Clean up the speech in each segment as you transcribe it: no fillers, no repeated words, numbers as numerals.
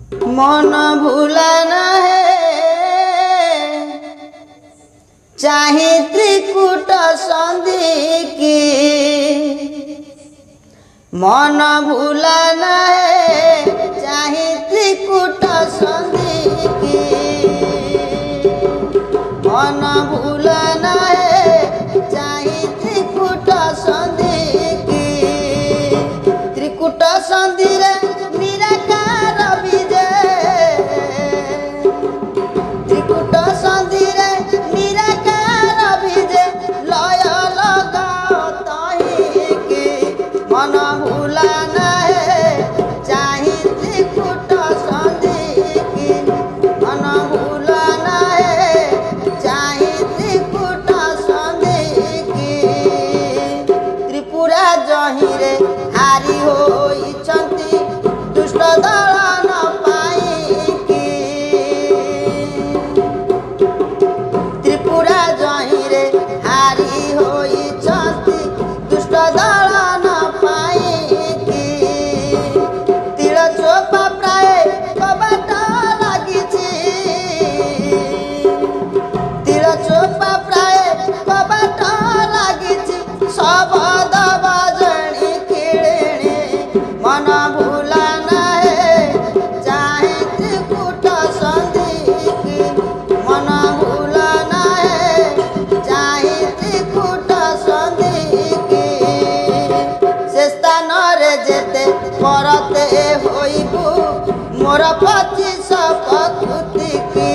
मन भूलाना है चाहे त्रिकुट संधि की, मन भूलाना है चाहे त्रिकुट संधि की, मन भूलाना है चाहे त्रिकुट संधि की। त्रिकुट संधि रे निराकार विजय, त्रिकुट संधि रे निराकार विजय, लय लगाओ तहीं की। मन भूलाना है चाहे त्रिकुट संधि की, मन भूलाना है चाहे त्रिकुट संधि की। त्रिपुरा जहीं रे हारी होइछंती दुष्ट दल न पाइकी, त्रिपुरा जहीं रे हारी होइछंती दुष्ट दल न पाइकी। तीर चोपा प्राय कबाट लागिछि, तीर चोपा प्राय कबाट लागिछि, शबद बजणी किड़िणी। मन भूलाना है चाहे त्रिकुट संधि की, मन भूलाना है चाहे त्रिकुट संधि की। से स्थान रे जेते परते होइबु मोर 25 प्रकृति की,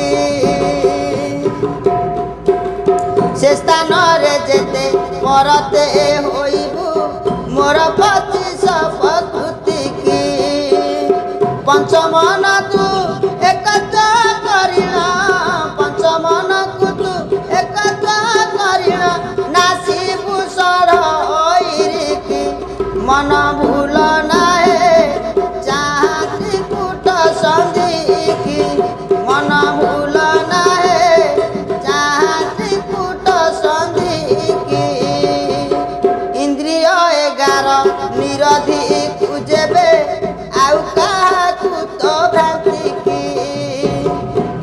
से स्थान रे जेते परते होइबु मोर 25 प्रकृति की। पंचमन तू एकता करिणा, पंचमन को तू एकता करिणा, नासिबु सरईरी की। मन भूलना है चाहे त्रिकुट संधि की, मन भूलना है चाहे त्रिकुट संधि की। इंद्रिय 11 निरधि खुजेबे आउ काहाकु तो भ्रांति की,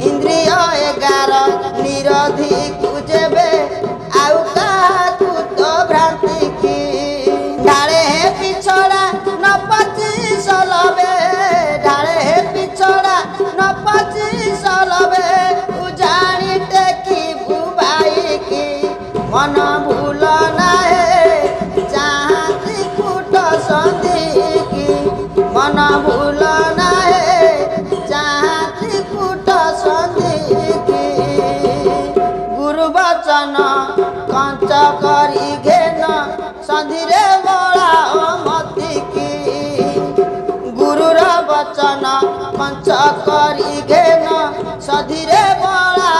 इंद्रिय 11 निरधि खुजेबे आउ काहाकु तो भ्रांति की। ढाले है पिछड़ा न 25 लबे, ढाले है पिछड़ा न 25 लबे, उजानी टेकी बुबाई की। मन भूलना है चाहे त्रिकुट संधि की, मन भूलना है चाहे त्रिकुट संधि की। गुरु वचन कंच करी घेन संधि रे बड़ा मति की, गुरुर वचन कंच करी घेन संधि रे बड़ा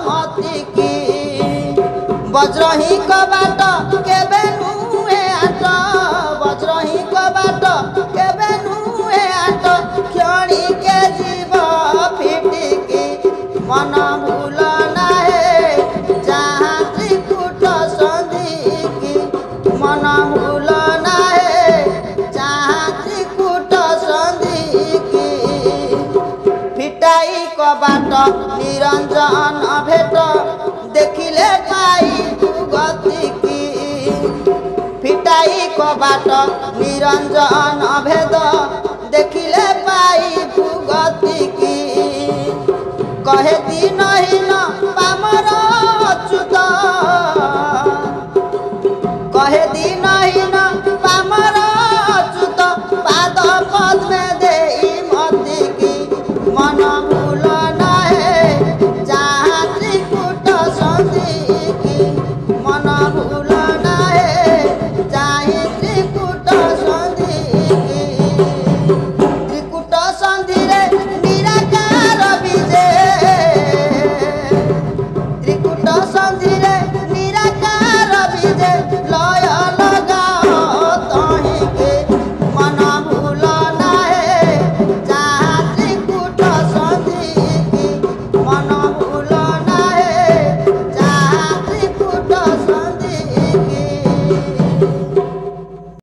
मति की। वज्रही कबाट केबे नुहे आट, वज्रही कबाट केबे नुहे आट, क्षणी के जीव फिटिकी। मन भूलना है चाहे त्रिकुट संधि की, मन भूलना है चाहे त्रिकुट संधि की। फिटाई कबाट निरंजन भेट, देखिले पाई गति की। फिटाई कबाट निरंजन भेद, देखिले पाई गति की। कहे दीनहीन पामर अच्युत, कहे दीनहीन पामर अच्युत, पाद पद्मे